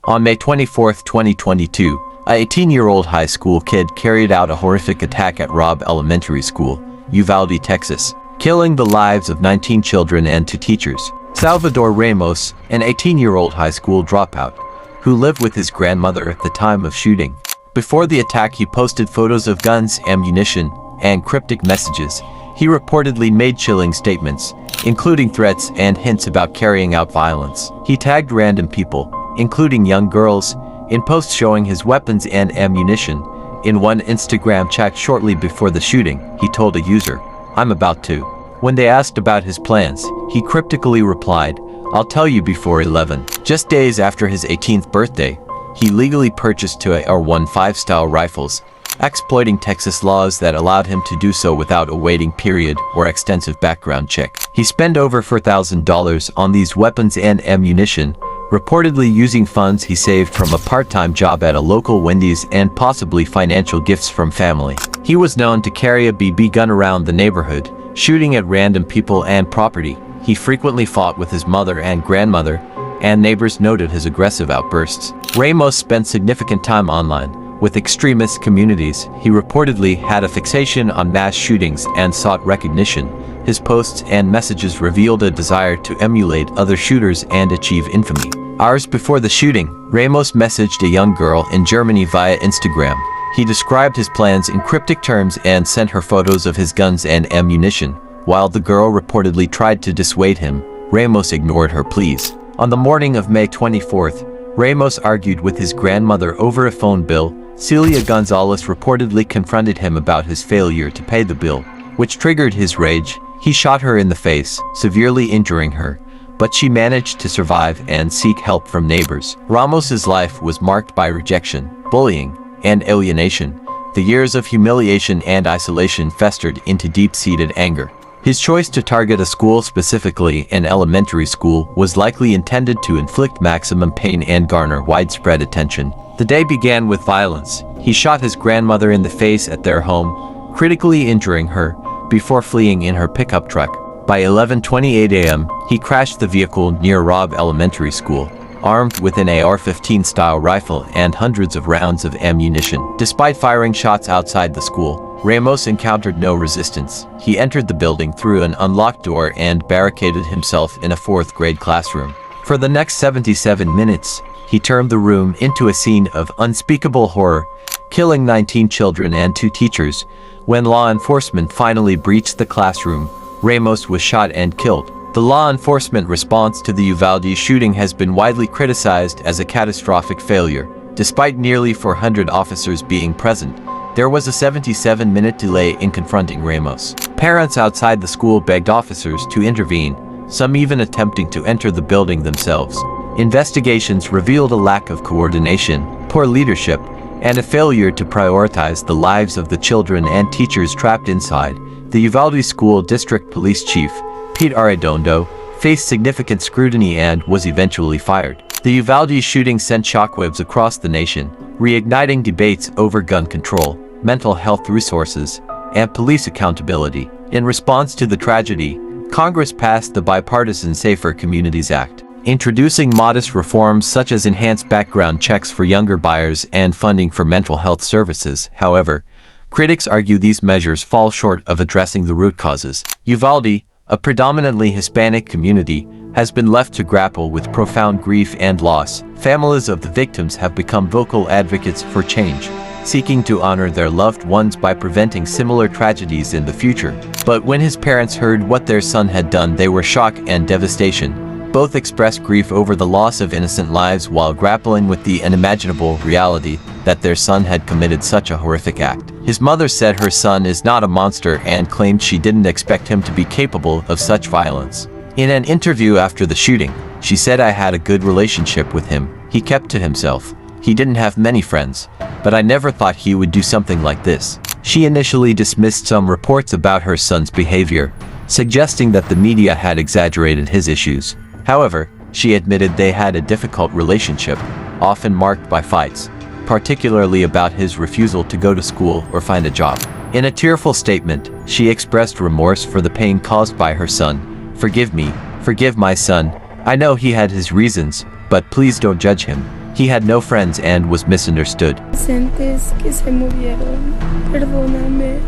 On May 24, 2022, a 18-year-old high school kid carried out a horrific attack at Robb Elementary School, Uvalde, Texas, killing the lives of 19 children and 2 teachers. Salvador Ramos, an 18-year-old high school dropout, who lived with his grandmother at the time of shooting. Before the attack, he posted photos of guns, ammunition, and cryptic messages. He reportedly made chilling statements, including threats and hints about carrying out violence. He tagged random people, including young girls, in posts showing his weapons and ammunition. In one Instagram chat shortly before the shooting, he told a user, "I'm about to." When they asked about his plans, he cryptically replied, "I'll tell you before 11. Just days after his 18th birthday, he legally purchased 2 AR-15 style rifles, exploiting Texas laws that allowed him to do so without a waiting period or extensive background check. He spent over $4,000 on these weapons and ammunition, reportedly using funds he saved from a part-time job at a local Wendy's and possibly financial gifts from family. He was known to carry a BB gun around the neighborhood, shooting at random people and property. He frequently fought with his mother and grandmother, and neighbors noted his aggressive outbursts. Ramos spent significant time online with extremist communities. He reportedly had a fixation on mass shootings and sought recognition. His posts and messages revealed a desire to emulate other shooters and achieve infamy. Hours before the shooting, Ramos messaged a young girl in Germany via Instagram. He described his plans in cryptic terms and sent her photos of his guns and ammunition. While the girl reportedly tried to dissuade him, Ramos ignored her pleas. On the morning of May 24th, Ramos argued with his grandmother over a phone bill. Celia Gonzalez reportedly confronted him about his failure to pay the bill, which triggered his rage. He shot her in the face, severely injuring her, but she managed to survive and seek help from neighbors. Ramos's life was marked by rejection, bullying, and alienation. The years of humiliation and isolation festered into deep-seated anger. His choice to target a school, specifically an elementary school, was likely intended to inflict maximum pain and garner widespread attention. The day began with violence. He shot his grandmother in the face at their home, critically injuring her, before fleeing in her pickup truck. By 11:28 a.m., he crashed the vehicle near Robb Elementary School, armed with an AR-15 style rifle and hundreds of rounds of ammunition. Despite firing shots outside the school, Ramos encountered no resistance. He entered the building through an unlocked door and barricaded himself in a 4th-grade classroom. For the next 77 minutes, he turned the room into a scene of unspeakable horror, killing 19 children and 2 teachers. When law enforcement finally breached the classroom, Ramos was shot and killed. The law enforcement response to the Uvalde shooting has been widely criticized as a catastrophic failure. Despite nearly 400 officers being present, there was a 77-minute delay in confronting Ramos. Parents outside the school begged officers to intervene, some even attempting to enter the building themselves. Investigations revealed a lack of coordination, poor leadership, and a failure to prioritize the lives of the children and teachers trapped inside. The Uvalde School District Police Chief, Pete Arredondo, faced significant scrutiny and was eventually fired. The Uvalde shooting sent shockwaves across the nation, reigniting debates over gun control, mental health resources, and police accountability. In response to the tragedy, Congress passed the bipartisan Safer Communities Act, introducing modest reforms such as enhanced background checks for younger buyers and funding for mental health services. However, critics argue these measures fall short of addressing the root causes. Uvalde, a predominantly Hispanic community, has been left to grapple with profound grief and loss. Families of the victims have become vocal advocates for change, seeking to honor their loved ones by preventing similar tragedies in the future. But when his parents heard what their son had done, they were shocked and devastation. Both expressed grief over the loss of innocent lives while grappling with the unimaginable reality that their son had committed such a horrific act. His mother said her son is not a monster and claimed she didn't expect him to be capable of such violence. In an interview after the shooting, she said, "I had a good relationship with him. He kept to himself. He didn't have many friends, but I never thought he would do something like this." She initially dismissed some reports about her son's behavior, suggesting that the media had exaggerated his issues. However, she admitted they had a difficult relationship, often marked by fights, particularly about his refusal to go to school or find a job. In a tearful statement, she expressed remorse for the pain caused by her son. "Forgive me, forgive my son. I know he had his reasons, but please don't judge him. He had no friends and was misunderstood. Presentes que se murieron, perdóname.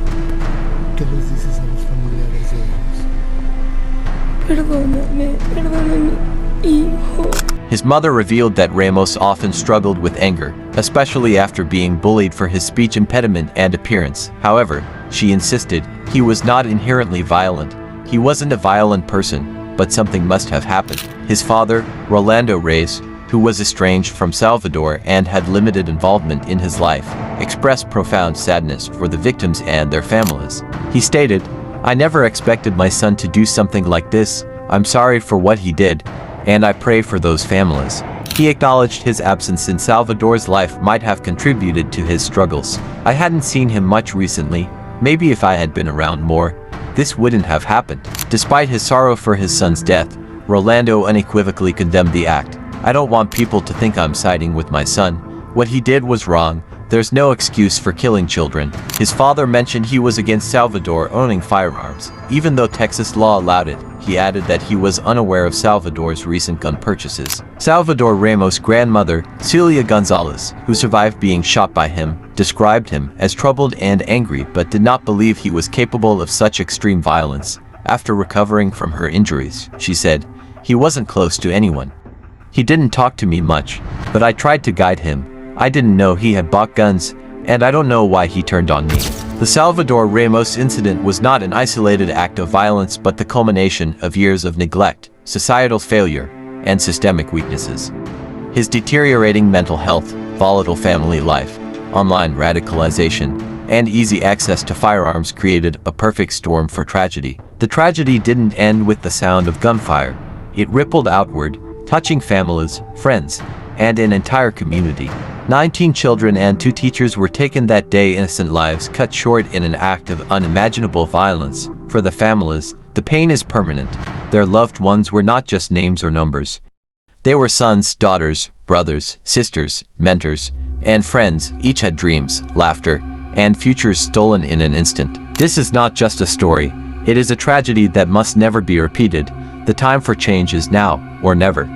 ¿Qué les dices a los familiares de ellos? Perdóname, hijo. His mother revealed that Ramos often struggled with anger, especially after being bullied for his speech impediment and appearance. However, she insisted he was not inherently violent. He wasn't a violent person, but something must have happened. His father, Rolando Reyes, who was estranged from Salvador and had limited involvement in his life, expressed profound sadness for the victims and their families. He stated, "I never expected my son to do something like this. I'm sorry for what he did, and I pray for those families." He acknowledged his absence in Salvador's life might have contributed to his struggles. "I hadn't seen him much recently. Maybe if I had been around more, this wouldn't have happened." Despite his sorrow for his son's death, Rolando unequivocally condemned the act. "I don't want people to think I'm siding with my son. What he did was wrong. There's no excuse for killing children." His father mentioned he was against Salvador owning firearms, even though Texas law allowed it. He added that he was unaware of Salvador's recent gun purchases. Salvador Ramos' grandmother, Celia Gonzalez, who survived being shot by him, described him as troubled and angry but did not believe he was capable of such extreme violence. After recovering from her injuries, she said, "He wasn't close to anyone. He didn't talk to me much, but I tried to guide him. I didn't know he had bought guns, and I don't know why he turned on me." The Salvador Ramos incident was not an isolated act of violence but the culmination of years of neglect, societal failure, and systemic weaknesses. His deteriorating mental health, volatile family life, online radicalization, and easy access to firearms created a perfect storm for tragedy. The tragedy didn't end with the sound of gunfire. It rippled outward, touching families, friends, and an entire community. 19 children and 2 teachers were taken that day, innocent lives cut short in an act of unimaginable violence. For the families, the pain is permanent. Their loved ones were not just names or numbers. They were sons, daughters, brothers, sisters, mentors, and friends. Each had dreams, laughter, and futures stolen in an instant. This is not just a story. It is a tragedy that must never be repeated. The time for change is now or never.